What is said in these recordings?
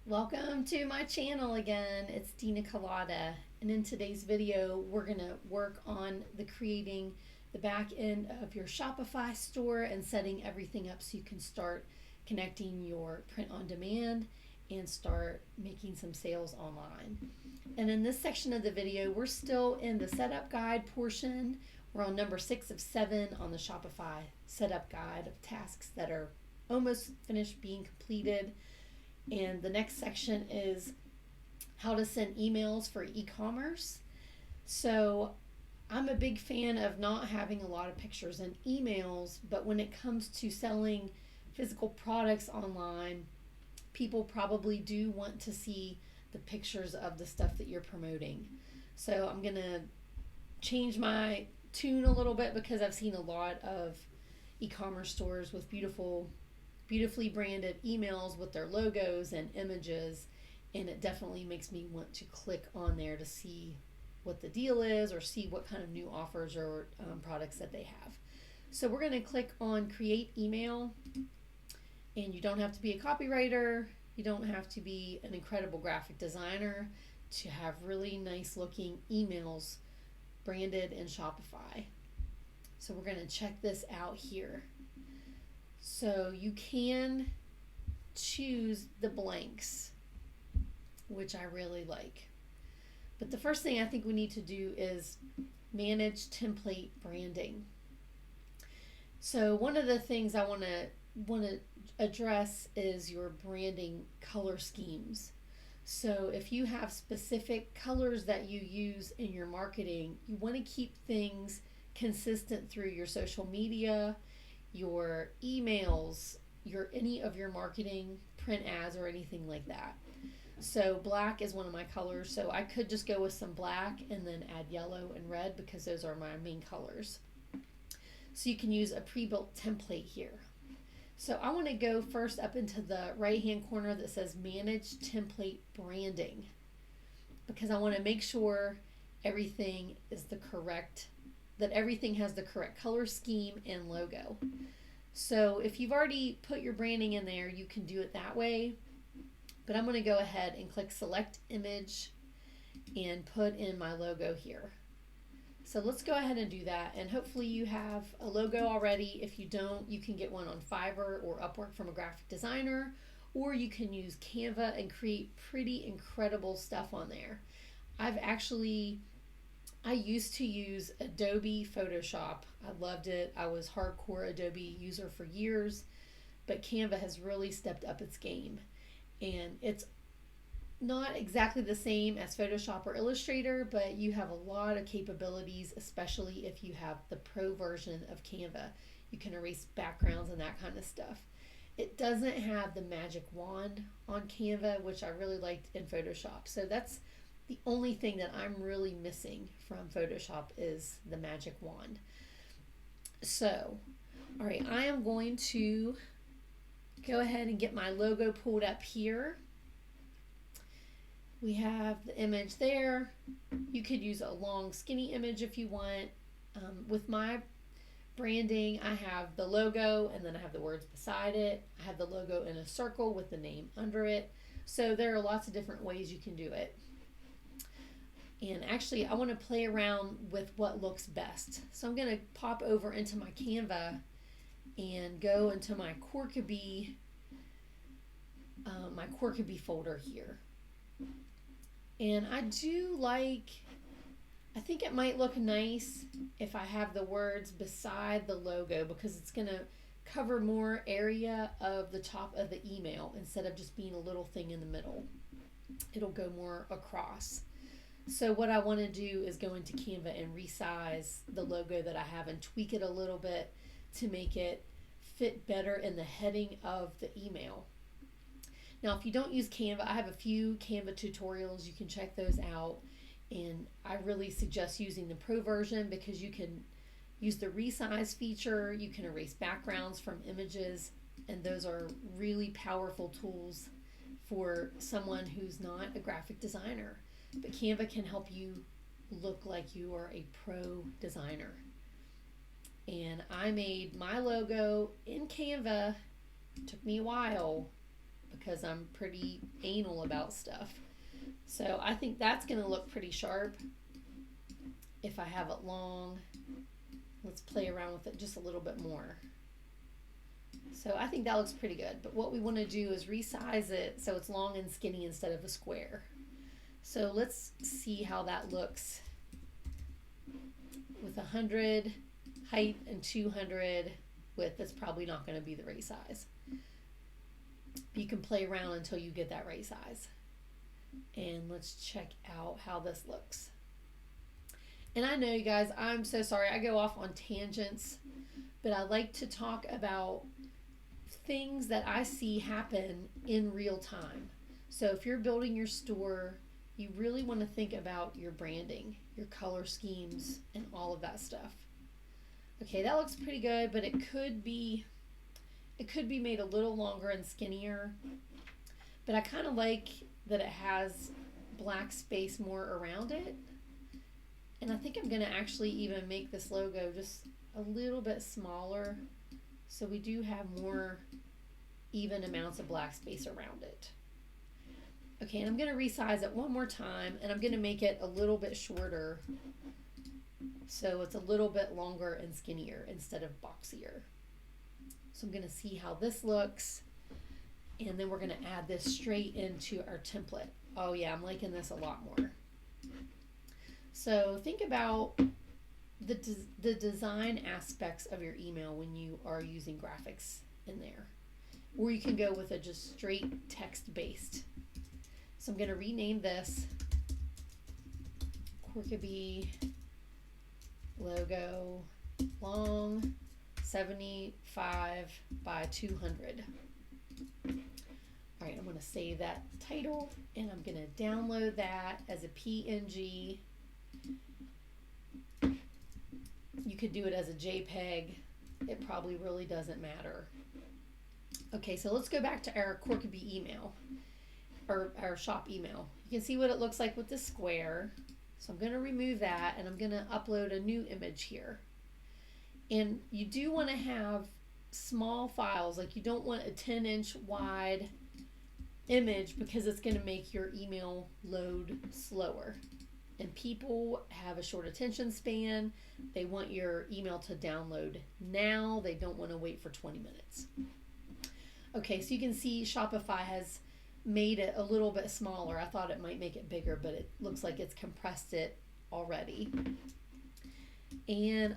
Welcome to my channel again. It's Dina Colada, and in today's video we're going to work on creating the back end of your Shopify store and setting everything up so you can start connecting your print on demand and start making some sales online. And in this section of the video, we're still in the setup guide portion. We're on number 6 of 7 on the Shopify setup guide of tasks that are almost finished being completed. And the next section is how to send emails for e-commerce. So I'm a big fan of not having a lot of pictures and emails, but when it comes to selling physical products online, people probably do want to see the pictures of the stuff that you're promoting. So I'm going to change my tune a little bit because I've seen a lot of e-commerce stores with beautifully branded emails with their logos and images, and it definitely makes me want to click on there to see what the deal is or see what kind of new offers or products that they have. So we're going to click on create email, and you don't have to be a copywriter, you don't have to be an incredible graphic designer to have really nice looking emails branded in Shopify. So we're going to check this out here. So you can choose the blanks, which I really like. But the first thing I think we need to do is manage template branding. So one of the things I want to address is your branding color schemes. So if you have specific colors that you use in your marketing, you want to keep things consistent through your social media, your emails, any of your marketing, print ads, or anything like that. So black is one of my colors, so I could just go with some black and then add yellow and red because those are my main colors. So you can use a pre-built template here. So I want to go first up into the right hand corner that says manage template branding, because I want to make sure everything is that everything has the correct color scheme and logo. So if you've already put your branding in there, you can do it that way. But I'm going to go ahead and click select image and put in my logo here. So let's go ahead and do that. And hopefully you have a logo already. If you don't, you can get one on Fiverr or Upwork from a graphic designer, or you can use Canva and create pretty incredible stuff on there. I used to use Adobe Photoshop. I loved it. I was hardcore Adobe user for years, but Canva has really stepped up its game. And it's not exactly the same as Photoshop or Illustrator, but you have a lot of capabilities, especially if you have the pro version of Canva. You can erase backgrounds and that kind of stuff. It doesn't have the magic wand on Canva, which I really liked in Photoshop. So that's the only thing that I'm really missing from Photoshop is the magic wand. So, all right, I am going to go ahead and get my logo pulled up here. We have the image there. You could use a long skinny image if you want. With my branding, I have the logo and then I have the words beside it. I have the logo in a circle with the name under it. So there are lots of different ways you can do it. And actually, I want to play around with what looks best. So I'm going to pop over into my Canva and go into my Korkabee folder here. And I think it might look nice if I have the words beside the logo, because it's going to cover more area of the top of the email instead of just being a little thing in the middle. It'll go more across. So what I want to do is go into Canva and resize the logo that I have and tweak it a little bit to make it fit better in the heading of the email. Now, if you don't use Canva, I have a few Canva tutorials. You can check those out. And I really suggest using the pro version because you can use the resize feature. You can erase backgrounds from images. And those are really powerful tools for someone who's not a graphic designer. But Canva can help you look like you are a pro designer. And I made my logo in Canva. It took me a while, because I'm pretty anal about stuff. So I think that's going to look pretty sharp if I have it long. Let's play around with it just a little bit more. So I think that looks pretty good. But what we want to do is resize it so it's long and skinny instead of a square. So let's see how that looks with 100 height and 200 width. That's probably not going to be the right size. You can play around until you get that right size. And let's check out how this looks. And I know, you guys, I'm so sorry. I go off on tangents, but I like to talk about things that I see happen in real time. So if you're building your store, you really want to think about your branding, your color schemes, and all of that stuff. Okay, that looks pretty good, but it could be made a little longer and skinnier. But I kind of like that it has black space more around it. And I think I'm going to actually even make this logo just a little bit smaller so we do have more even amounts of black space around it. Okay, and I'm going to resize it one more time, and I'm going to make it a little bit shorter so it's a little bit longer and skinnier instead of boxier. So I'm going to see how this looks, and then we're going to add this straight into our template. Oh yeah, I'm liking this a lot more. So think about the design aspects of your email when you are using graphics in there. Or you can go with a just straight text-based. So I'm going to rename this Corkabee logo long 75 by 200. All right, I'm going to save that title, and I'm going to download that as a PNG. You could do it as a JPEG. It probably really doesn't matter. Okay, so let's go back to our Corkabee email, or our shop email. You can see what it looks like with the square. So I'm going to remove that, and I'm going to upload a new image here. And you do want to have small files, like you don't want a 10-inch wide image because it's going to make your email load slower. And people have a short attention span. They want your email to download now. They don't want to wait for 20 minutes. Okay, so you can see Shopify has made it a little bit smaller. I thought it might make it bigger, but it looks like it's compressed it already. And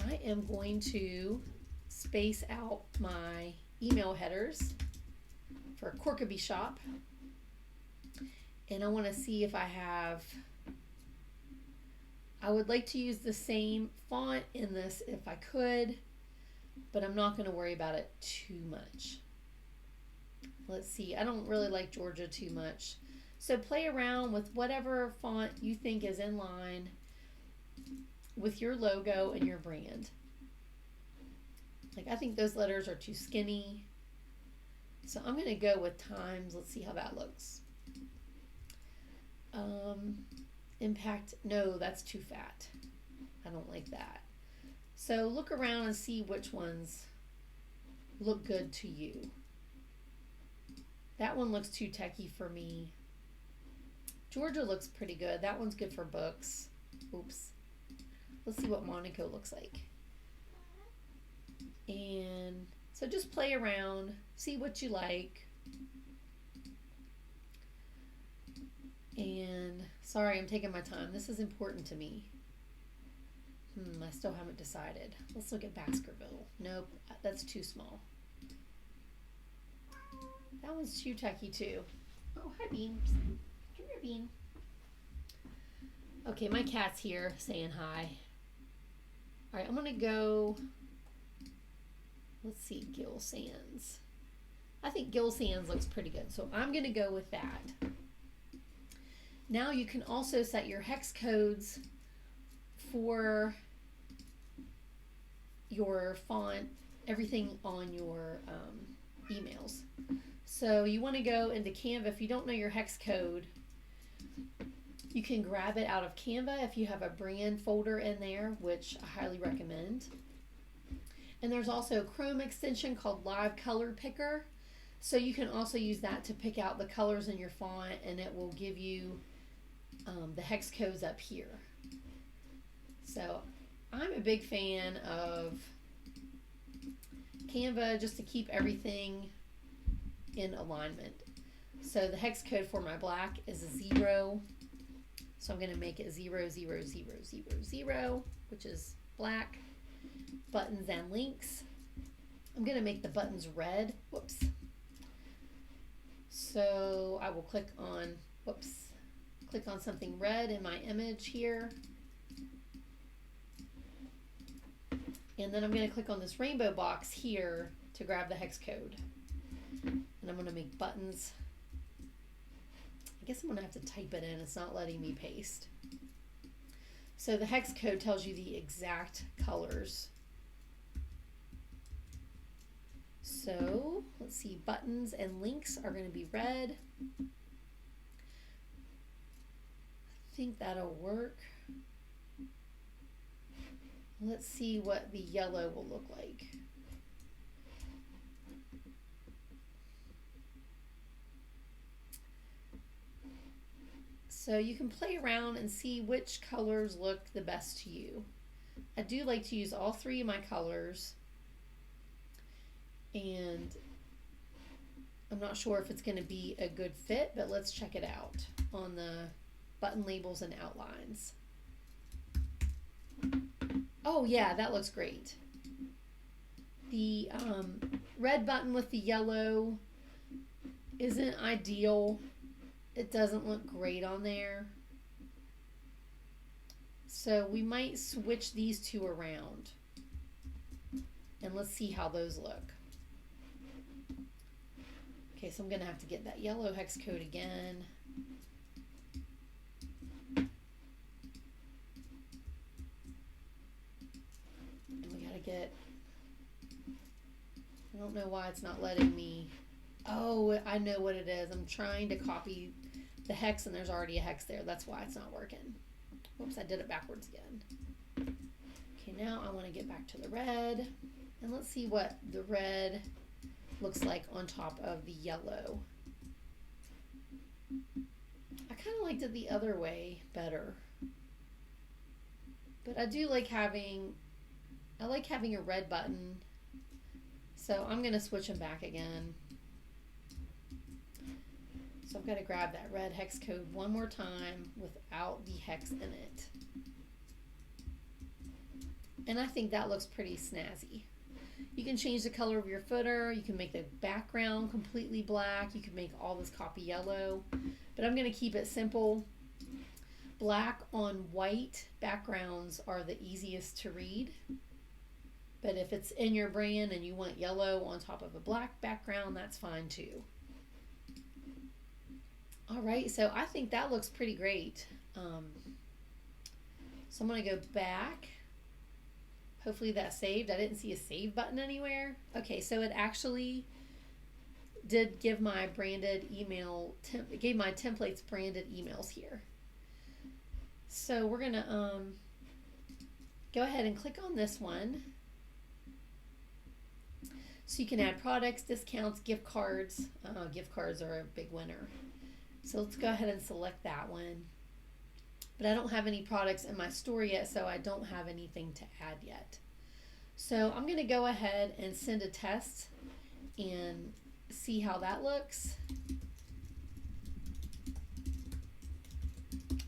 I am going to space out my email headers for Corkabee Shop. And I want to see if I would like to use the same font in this if I could, but I'm not going to worry about it too much. Let's see, I don't really like Georgia too much. So play around with whatever font you think is in line with your logo and your brand. Like, I think those letters are too skinny. So I'm going to go with Times. Let's see how that looks. Impact, no, that's too fat. I don't like that. So look around and see which ones look good to you. That one looks too techy for me. Georgia looks pretty good. That one's good for books. Oops. Let's see what Monaco looks like. And so just play around, see what you like. And sorry, I'm taking my time. This is important to me. I still haven't decided. Let's look at Baskerville. Nope, that's too small. That one's too techy too. Oh, hi Bean. Come here, Bean. Okay, my cat's here saying hi. All right, I'm gonna go, let's see, Gill Sands. I think Gill Sands looks pretty good, so I'm gonna go with that. Now you can also set your hex codes for your font, everything on your emails. So you want to go into Canva. If you don't know your hex code, you can grab it out of Canva if you have a brand folder in there, which I highly recommend. And there's also a Chrome extension called Live Color Picker So you can also use that to pick out the colors in your font, and it will give you the hex codes up here. So I'm a big fan of Canva just to keep everything in alignment. So the hex code for my black is a 0. So I'm going to make it 0, 0, 0, 0, 0, which is black. Buttons and links. I'm going to make the buttons red. Whoops. So I will click on something red in my image here. And then I'm going to click on this rainbow box here to grab the hex code. And I'm going to make buttons. I guess I'm going to have to type it in. It's not letting me paste. So the hex code tells you the exact colors. So let's see, buttons and links are going to be red. I think that'll work. Let's see what the yellow will look like. So you can play around and see which colors look the best to you. I do like to use all 3 of my colors, and I'm not sure if it's going to be a good fit, but let's check it out on the button labels and outlines. Oh yeah, that looks great. The red button with the yellow isn't ideal. It doesn't look great on there. So we might switch these 2 around. And let's see how those look. Okay, so I'm going to have to get that yellow hex code again. I don't know why it's not letting me. Oh, I know what it is. I'm trying to copy the hex and there's already a hex there. That's why it's not working. Whoops, I did it backwards again. Okay, now I want to get back to the red. And let's see what the red looks like on top of the yellow. I kind of liked it the other way better. But I do like having a red button. So I'm going to switch them back again. So I've got to grab that red hex code one more time without the hex in it. And I think that looks pretty snazzy. You can change the color of your footer. You can make the background completely black. You can make all this copy yellow. But I'm going to keep it simple. Black on white backgrounds are the easiest to read. But if it's in your brand and you want yellow on top of a black background, that's fine too. All right, so I think that looks pretty great. So I'm going to go back. Hopefully that saved. I didn't see a save button anywhere. Okay, so it actually did give my branded email, it gave my templates branded emails here. So we're going to go ahead and click on this one. So you can add products, discounts, gift cards. Gift cards are a big winner. So let's go ahead and select that one. But I don't have any products in my store yet, so I don't have anything to add yet. So I'm going to go ahead and send a test and see how that looks.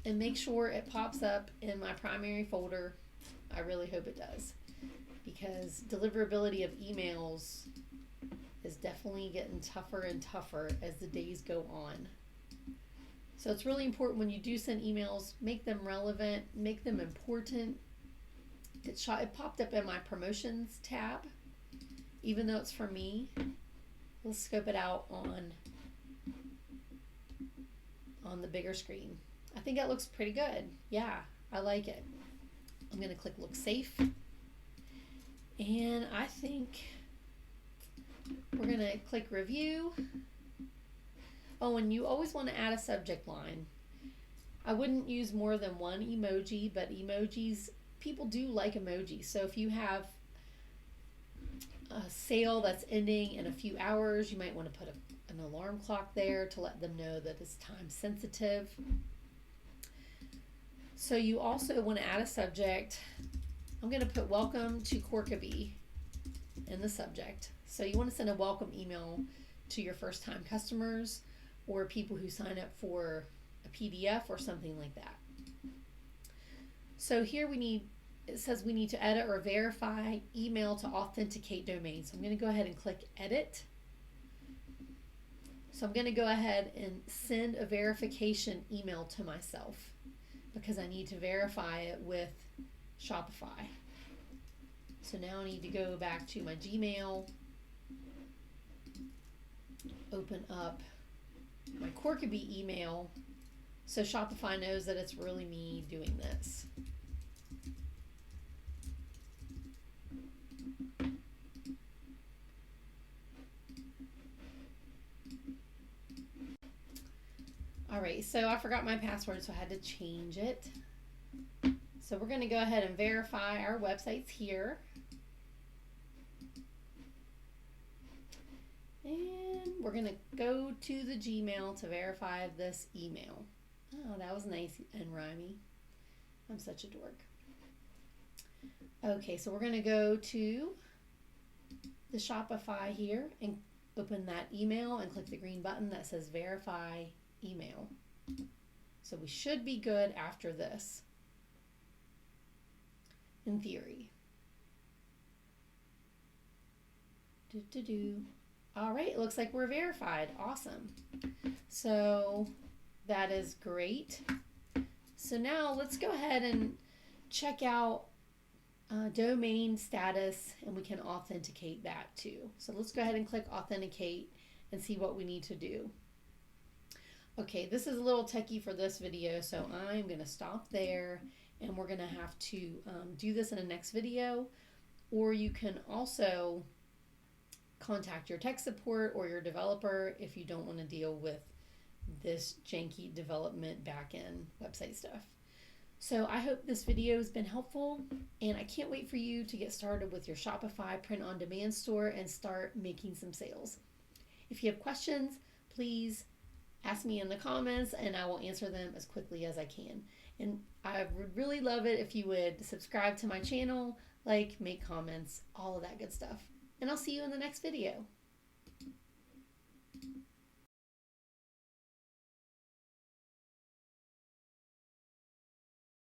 And make sure it pops up in my primary folder. I really hope it does, because deliverability of emails is definitely getting tougher and tougher as the days go on. So it's really important when you do send emails, make them relevant, make them important. It popped up in my promotions tab, even though it's for me. Let's scope it out on the bigger screen. I think that looks pretty good. Yeah, I like it. I'm going to click Look Safe. And I think we're going to click Review. Oh, and you always want to add a subject line. I wouldn't use more than one emoji, but emojis, people do like emojis. So if you have a sale that's ending in a few hours, you might want to put an alarm clock there to let them know that it's time sensitive. So you also want to add a subject. I'm going to put welcome to Corkabee in the subject. So you want to send a welcome email to your first time customers or people who sign up for a PDF or something like that. So here it says we need to edit or verify email to authenticate domain. So I'm going to go ahead and click edit. So I'm going to go ahead and send a verification email to myself because I need to verify it with Shopify. So now I need to go back to my Gmail, open up my Corkabee email so Shopify knows that it's really me doing this. All right, so I forgot my password, so I had to change it. So we're going to go ahead and verify our websites here. And we're going to go to the Gmail to verify this email. Oh, that was nice and rhymey. I'm such a dork. Okay, so we're going to go to the Shopify here and open that email and click the green button that says verify email. So we should be good after this, in theory. All right, it looks like we're verified. Awesome. So that is great. So now let's go ahead and check out domain status, and we can authenticate that too. So let's go ahead and click authenticate and see what we need to do. Okay, this is a little techy for this video, so I'm going to stop there, and we're going to have to do this in a next video, or you can also contact your tech support or your developer if you don't want to deal with this janky development backend website stuff. So I hope this video has been helpful, and I can't wait for you to get started with your Shopify print-on-demand store and start making some sales. If you have questions, please ask me in the comments and I will answer them as quickly as I can. And I would really love it if you would subscribe to my channel, like, make comments, all of that good stuff. And I'll see you in the next video.